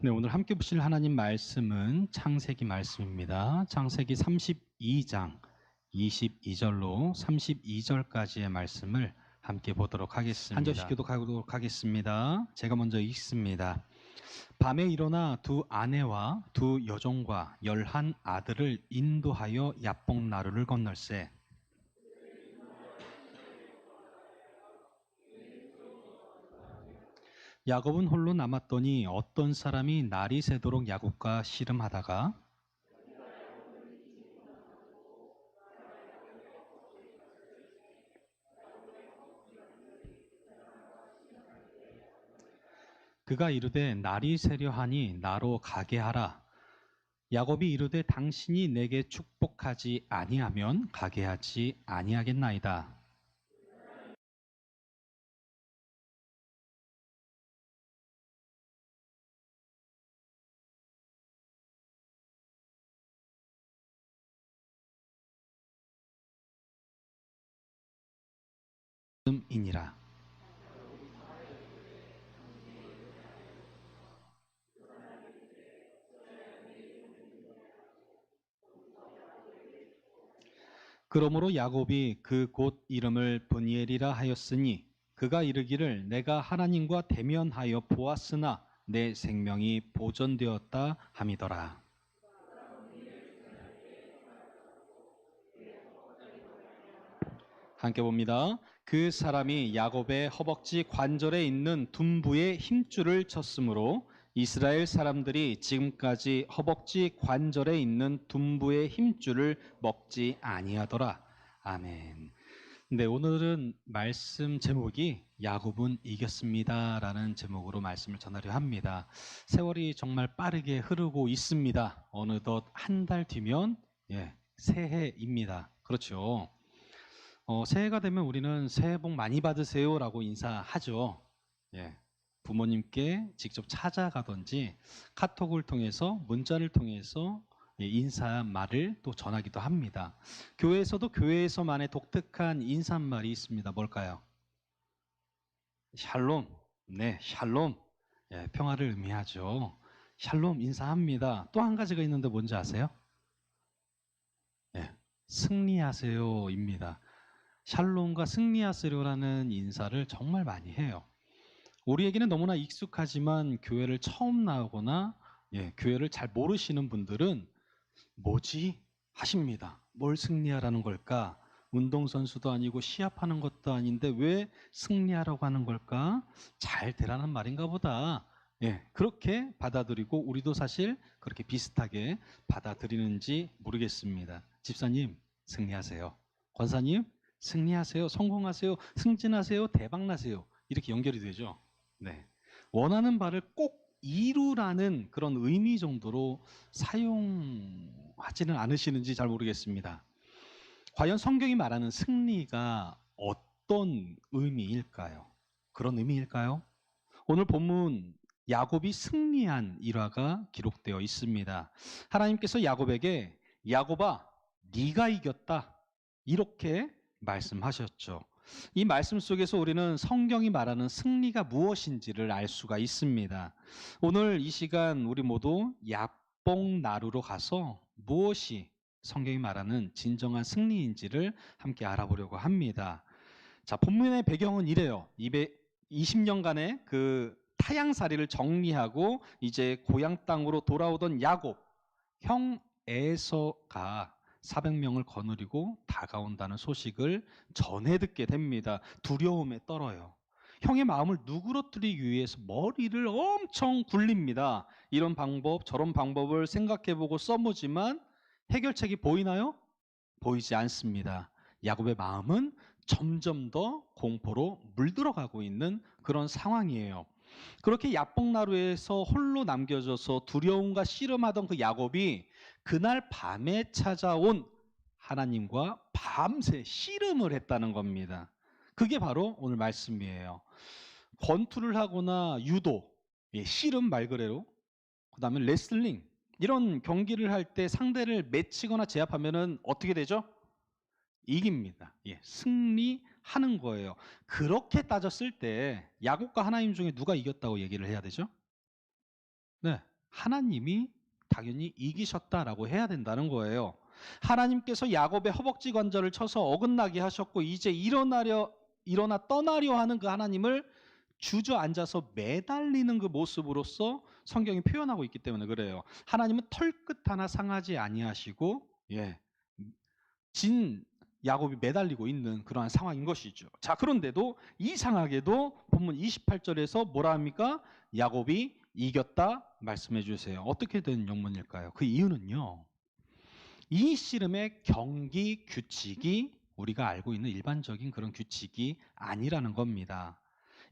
네, 오늘 함께 보실 하나님 말씀은 창세기 말씀입니다. 창세기 32장 22절로 32절까지의 말씀을 함께 보도록 하겠습니다. 한 절씩 교독하도록 하겠습니다. 제가 먼저 읽습니다. 밤에 일어나 두 아내와 두 여종과 11 아들을 인도하여 야복 나루를 건널세. 야곱은 홀로 남았더니 어떤 사람이 날이 새도록 야곱과 씨름하다가 그가 이르되 날이 새려 하니 나로 가게 하라. 야곱이 이르되 당신이 내게 축복하지 아니하면 가게 하지 아니하겠나이다. 이니라. 그러므로 야곱이 그 곳 이름을 브니엘이라 하였으니 그가 이르기를 내가 하나님과 대면하여 보았으나 내 생명이 보존되었다 함이더라. 함께 봅니다. 그 사람이 야곱의 허벅지 관절에 있는 둔부에 힘줄을 쳤으므로 이스라엘 사람들이 지금까지 허벅지 관절에 있는 둔부의 힘줄을 먹지 아니하더라. 아멘. 네, 오늘은 말씀 제목이 야곱은 이겼습니다라는 제목으로 말씀을 전하려 합니다. 세월이 정말 빠르게 흐르고 있습니다. 어느덧 한 달 뒤면 새해입니다. 그렇죠. 새해가 되면 우리는 새해 복 많이 받으세요라고 인사하죠. 부모님께 직접 찾아가든지 카톡을 통해서 문자를 통해서 인사 말을 또 전하기도 합니다. 교회에서도 교회에서만의 독특한 인사말이 있습니다. 뭘까요? 샬롬. 네, 샬롬. 평화를 의미하죠. 샬롬 인사합니다. 또 한 가지가 있는데 뭔지 아세요? 승리하세요입니다. 샬롬과 승리하세요라는 인사를 정말 많이 해요. 우리에게는 너무나 익숙하지만 교회를 처음 나오거나 교회를 잘 모르시는 분들은 뭐지? 하십니다. 뭘 승리하라는 걸까? 운동선수도 아니고 시합하는 것도 아닌데 왜 승리하라고 하는 걸까? 잘 되라는 말인가 보다. 그렇게 받아들이고 우리도 사실 그렇게 비슷하게 받아들이는지 모르겠습니다. 집사님, 승리하세요. 권사님, 승리하세요. 성공하세요. 승진하세요. 대박나세요. 이렇게 연결이 되죠. 네. 원하는 바를 꼭 이루라는 그런 의미 정도로 사용하지는 않으시는지 잘 모르겠습니다. 과연 성경이 말하는 승리가 어떤 의미일까요? 그런 의미일까요? 오늘 본문 야곱이 승리한 일화가 기록되어 있습니다. 하나님께서 야곱에게 야곱아 네가 이겼다 이렇게 말씀하셨죠. 이 말씀 속에서 우리는 성경이 말하는 승리가 무엇인지를 알 수가 있습니다. 오늘 이 시간 우리 모두 야복 나루로 가서 무엇이 성경이 말하는 진정한 승리인지를 함께 알아보려고 합니다. 자, 본문의 배경은 이래요. 220년간의 그 타향살이를 정리하고 이제 고향 땅으로 돌아오던 야곱, 형 에서가 400명을 거느리고 다가온다는 소식을 전해 듣게 됩니다. 두려움에 떨어요. 형의 마음을 누그러뜨리기 위해서 머리를 엄청 굴립니다. 이런 방법 저런 방법을 생각해보고 써보지만 해결책이 보이나요? 보이지 않습니다. 야곱의 마음은 점점 더 공포로 물들어가고 있는 그런 상황이에요. 그렇게 야복나루에서 홀로 남겨져서 두려움과 씨름하던 그 야곱이 그날 밤에 찾아온 하나님과 밤새 씨름을 했다는 겁니다. 그게 바로 오늘 말씀이에요. 권투를 하거나 유도, 씨름 말 그대로, 그 다음에 레슬링 이런 경기를 할 때 상대를 맺히거나 제압하면은 어떻게 되죠? 이깁니다. 승리하는 거예요. 그렇게 따졌을 때 야곱과 하나님 중에 누가 이겼다고 얘기를 해야 되죠? 네, 하나님이 당연히 이기셨다라고 해야 된다는 거예요. 하나님께서 야곱의 허벅지 관절을 쳐서 어긋나게 하셨고 이제 일어나 떠나려 하는 그 하나님을 주저앉아서 매달리는 그 모습으로서 성경이 표현하고 있기 때문에 그래요. 하나님은 털끝 하나 상하지 아니하시고 진 야곱이 매달리고 있는 그러한 상황인 것이죠. 자, 그런데도 이상하게도 본문 28절에서 뭐라 합니까? 야곱이 이겼다 말씀해 주세요. 어떻게 된 영문일까요? 그 이유는요. 이 씨름의 경기 규칙이 우리가 알고 있는 일반적인 그런 규칙이 아니라는 겁니다.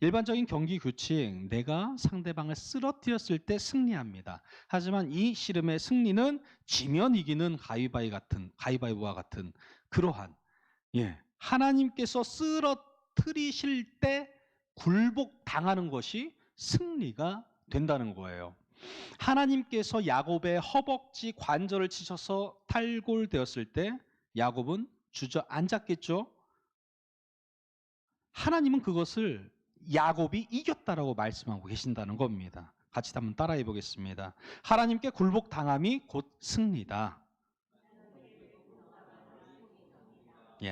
일반적인 경기 규칙, 내가 상대방을 쓰러뜨렸을 때 승리합니다. 하지만 이 씨름의 승리는 지면 이기는 가위바위보와 같은 그러한 하나님께서 쓰러뜨리실 때 굴복 당하는 것이 승리가 된다는 거예요. 하나님께서 야곱의 허벅지 관절을 치셔서 탈골되었을 때 야곱은 주저앉았겠죠. 하나님은 그것을 야곱이 이겼다라고 말씀하고 계신다는 겁니다. 같이 한번 따라해 보겠습니다. 하나님께 굴복 당함이 곧 승리다.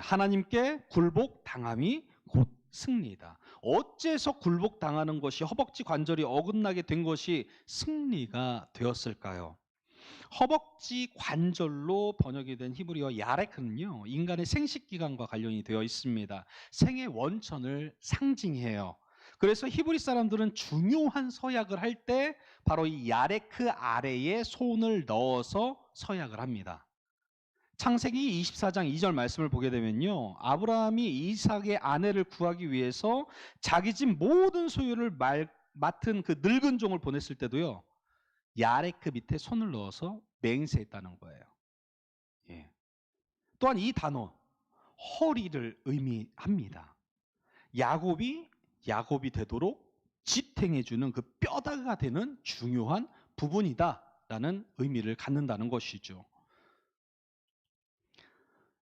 하나님께 굴복 당함이 곧 승리다. 어째서 굴복 당하는 것이 허벅지 관절이 어긋나게 된 것이 승리가 되었을까요? 허벅지 관절로 번역이 된 히브리어 야레크는요, 인간의 생식기관과 관련이 되어 있습니다. 생의 원천을 상징해요. 그래서 히브리 사람들은 중요한 서약을 할 때 바로 이 야레크 아래에 손을 넣어서 서약을 합니다. 창세기 24장 2절 말씀을 보게 되면요, 아브라함이 이삭의 아내를 구하기 위해서 자기 집 모든 소유를 맡은 그 늙은 종을 보냈을 때도요, 야레크 밑에 손을 넣어서 맹세했다는 거예요. 또한 이 단어 허리를 의미합니다. 야곱이 되도록 지탱해주는 그 뼈다가 되는 중요한 부분이다라는 의미를 갖는다는 것이죠.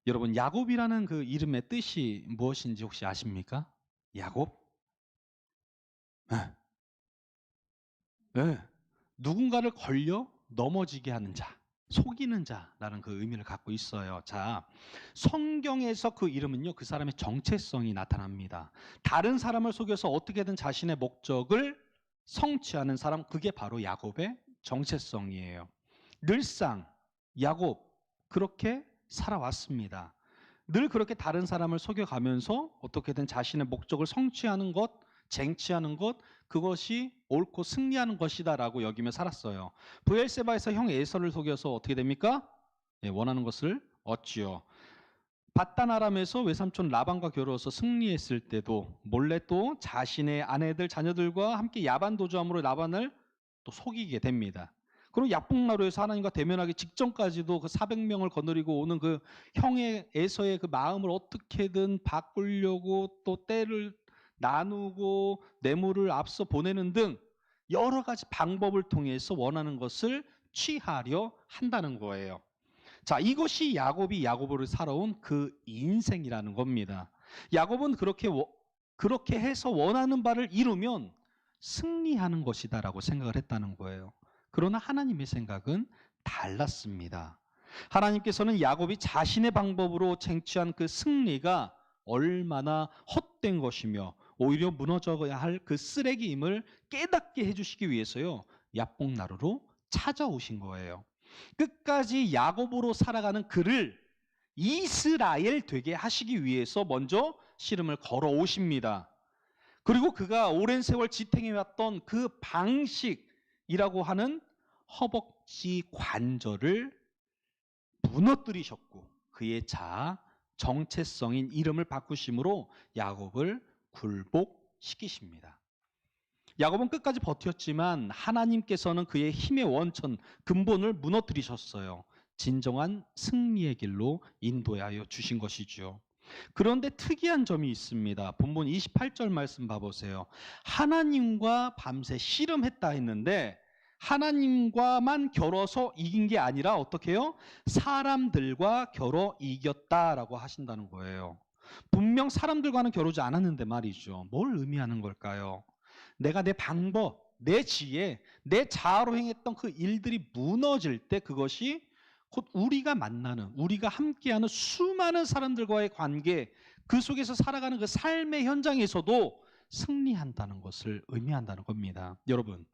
여러분, 야곱이라는 그 이름의 뜻이 무엇인지 혹시 아십니까? 야곱? 누군가를 걸려 넘어지게 하는 자, 속이는 자라는 그 의미를 갖고 있어요. 자, 성경에서 그 이름은요, 그 사람의 정체성이 나타납니다. 다른 사람을 속여서 어떻게든 자신의 목적을 성취하는 사람, 그게 바로 야곱의 정체성이에요. 늘상 야곱 그렇게 살아왔습니다. 늘 그렇게 다른 사람을 속여가면서 어떻게든 자신의 목적을 성취하는 것, 쟁취하는 것, 그것이 옳고 승리하는 것이다라고 여기며 살았어요. 브엘세바에서 형 에서를 속여서 어떻게 됩니까? 원하는 것을 얻지요. 밧단 아람에서 외삼촌 라반과 겨루어서 승리했을 때도 몰래 또 자신의 아내들, 자녀들과 함께 야반 도주함으로 라반을 또 속이게 됩니다. 그리고 야복나루에서 하나님과 대면하기 직전까지도 그 400명을 거느리고 오는 그 형의 에서의 그 마음을 어떻게든 바꾸려고 또 때를 나누고 뇌물을 앞서 보내는 등 여러 가지 방법을 통해서 원하는 것을 취하려 한다는 거예요. 자, 이것이 야곱이 야곱으로 살아온 그 인생이라는 겁니다. 야곱은 그렇게 해서 원하는 바를 이루면 승리하는 것이다라고 생각을 했다는 거예요. 그러나 하나님의 생각은 달랐습니다. 하나님께서는 야곱이 자신의 방법으로 쟁취한 그 승리가 얼마나 헛된 것이며 오히려 무너져야 할 그 쓰레기임을 깨닫게 해주시기 위해서요, 야복나루로 찾아오신 거예요. 끝까지 야곱으로 살아가는 그를 이스라엘 되게 하시기 위해서 먼저 씨름을 걸어오십니다. 그리고 그가 오랜 세월 지탱해왔던 그 방식이라고 하는 허벅지 관절을 무너뜨리셨고 그의 자아, 정체성인 이름을 바꾸심으로 야곱을 굴복시키십니다. 야곱은 끝까지 버텼지만 하나님께서는 그의 힘의 원천, 근본을 무너뜨리셨어요. 진정한 승리의 길로 인도하여 주신 것이죠. 그런데 특이한 점이 있습니다. 본문 28절 말씀 봐보세요. 하나님과 밤새 씨름했다 했는데 하나님과만 겨뤄서 이긴 게 아니라 어떻게 해요? 사람들과 겨뤄 이겼다라고 하신다는 거예요. 분명 사람들과는 겨루지 않았는데 말이죠. 뭘 의미하는 걸까요? 내가 내 방법, 내 지혜, 내 자아로 행했던 그 일들이 무너질 때 그것이 곧 우리가 만나는, 우리가 함께하는 수많은 사람들과의 관계, 그 속에서 살아가는 그 삶의 현장에서도 승리한다는 것을 의미한다는 겁니다. 여러분,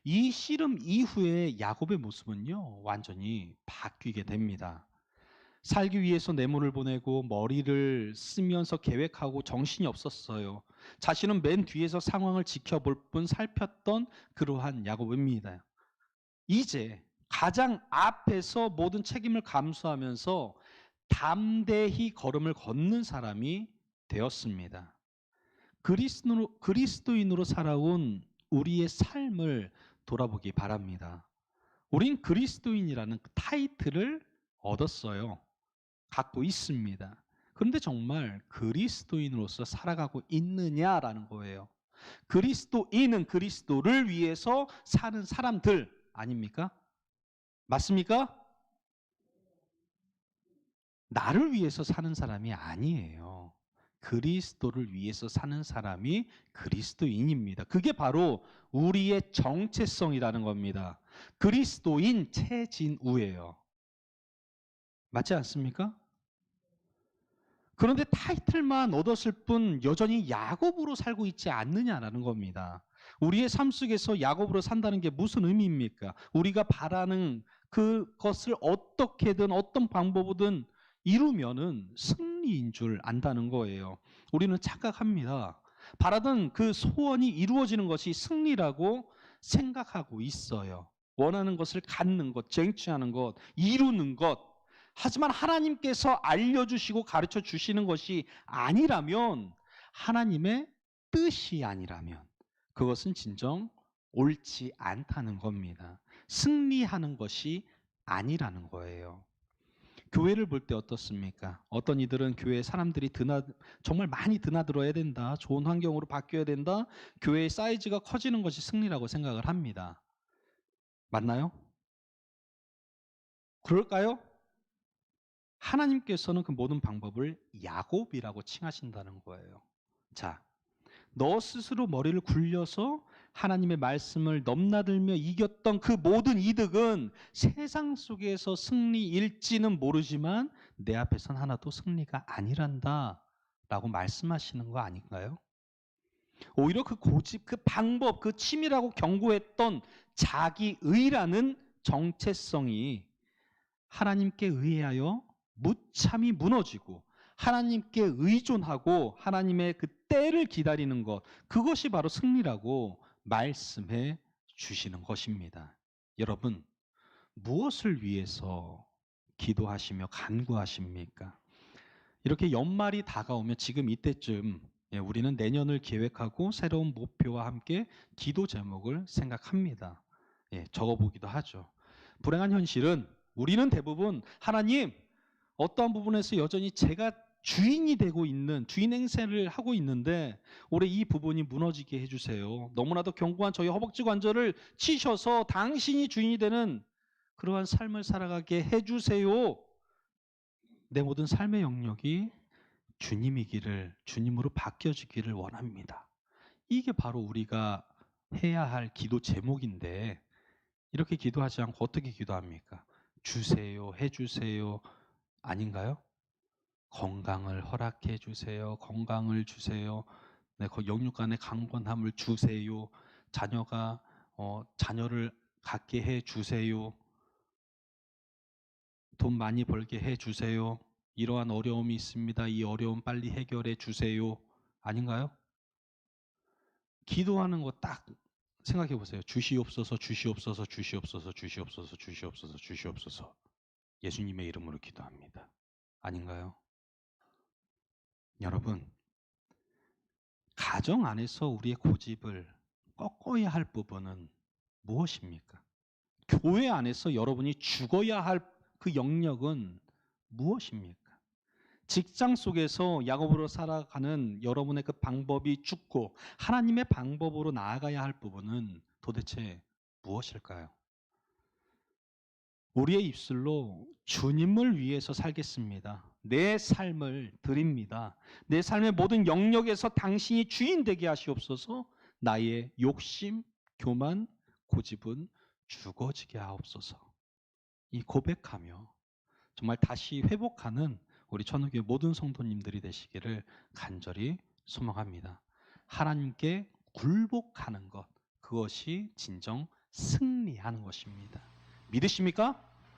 이 씨름 이후에 야곱의 모습은요, 완전히 바뀌게 됩니다. 살기 위해서 뇌물을 보내고 머리를 쓰면서 계획하고 정신이 없었어요. 자신은 맨 뒤에서 상황을 지켜볼 뿐 살폈던 그러한 야곱입니다. 이제 가장 앞에서 모든 책임을 감수하면서 담대히 걸음을 걷는 사람이 되었습니다. 그리스도인으로 살아온 우리의 삶을 돌아보기 바랍니다. 우린 그리스도인이라는 타이틀을 얻었어요. 갖고 있습니다. 그런데 정말 그리스도인으로서 살아가고 있느냐라는 거예요. 그리스도인은 그리스도를 위해서 사는 사람들 아닙니까? 맞습니까? 나를 위해서 사는 사람이 아니에요. 그리스도를 위해서 사는 사람이 그리스도인입니다. 그게 바로 우리의 정체성이라는 겁니다. 그리스도인 최진우예요. 맞지 않습니까? 그런데 타이틀만 얻었을 뿐 여전히 야곱으로 살고 있지 않느냐라는 겁니다. 우리의 삶 속에서 야곱으로 산다는 게 무슨 의미입니까? 우리가 바라는 그것을 어떻게든 어떤 방법으로든 이루면은 승리인 줄 안다는 거예요. 우리는 착각합니다. 바라던 그 소원이 이루어지는 것이 승리라고 생각하고 있어요. 원하는 것을 갖는 것, 쟁취하는 것, 이루는 것. 하지만 하나님께서 알려주시고 가르쳐 주시는 것이 아니라면, 하나님의 뜻이 아니라면 그것은 진정 옳지 않다는 겁니다. 승리하는 것이 아니라는 거예요. 교회를 볼 때 어떻습니까? 어떤 이들은 교회 사람들이 정말 많이 드나들어야 된다. 좋은 환경으로 바뀌어야 된다. 교회의 사이즈가 커지는 것이 승리라고 생각을 합니다. 맞나요? 그럴까요? 하나님께서는 그 모든 방법을 야곱이라고 칭하신다는 거예요. 자, 너 스스로 머리를 굴려서 하나님의 말씀을 넘나들며 이겼던 그 모든 이득은 세상 속에서 승리일지는 모르지만 내 앞에선 하나도 승리가 아니란다 라고 말씀하시는 거 아닌가요? 오히려 그 고집, 그 방법, 그 치밀하고 견고했던 자기의라는 정체성이 하나님께 의하여 무참히 무너지고 하나님께 의존하고 하나님의 그 때를 기다리는 것, 그것이 바로 승리라고 말씀해 주시는 것입니다. 여러분, 무엇을 위해서 기도하시며 간구하십니까? 이렇게 연말이 다가오면 지금 이때쯤 우리는 내년을 계획하고 새로운 목표와 함께 기도 제목을 생각합니다. 적어보기도 하죠. 불행한 현실은 우리는 대부분 하나님, 어떠한 부분에서 여전히 제가 주인이 되고 있는, 주인 행세를 하고 있는데 올해 이 부분이 무너지게 해주세요. 너무나도 견고한 저희 허벅지 관절을 치셔서 당신이 주인이 되는 그러한 삶을 살아가게 해주세요. 내 모든 삶의 영역이 주님이기를, 주님으로 바뀌어지기를 원합니다. 이게 바로 우리가 해야 할 기도 제목인데 이렇게 기도하지 않고 어떻게 기도합니까? 주세요, 해주세요 아닌가요? 건강을 허락해 주세요. 건강을 주세요. 네, 영육간의 강건함을 주세요. 자녀를 갖게 해 주세요. 돈 많이 벌게 해 주세요. 이러한 어려움이 있습니다. 이 어려움 빨리 해결해 주세요. 아닌가요? 기도하는 거 딱 생각해 보세요. 주시옵소서, 주시옵소서, 주시옵소서, 주시옵소서, 주시옵소서, 주시옵소서. 예수님의 이름으로 기도합니다. 아닌가요? 여러분, 가정 안에서 우리의 고집을 꺾어야 할 부분은 무엇입니까? 교회 안에서 여러분이 죽어야 할 그 영역은 무엇입니까? 직장 속에서 야곱으로 살아가는 여러분의 그 방법이 죽고 하나님의 방법으로 나아가야 할 부분은 도대체 무엇일까요? 우리의 입술로 주님을 위해서 살겠습니다. 내 삶을 드립니다. 내 삶의 모든 영역에서 당신이 주인 되게 하시옵소서. 나의 욕심, 교만, 고집은 죽어지게 하옵소서. 이 고백하며 정말 다시 회복하는 우리 천우교회 모든 성도님들이 되시기를 간절히 소망합니다. 하나님께 굴복하는 것, 그것이 진정 승리하는 것입니다. 믿으십니까?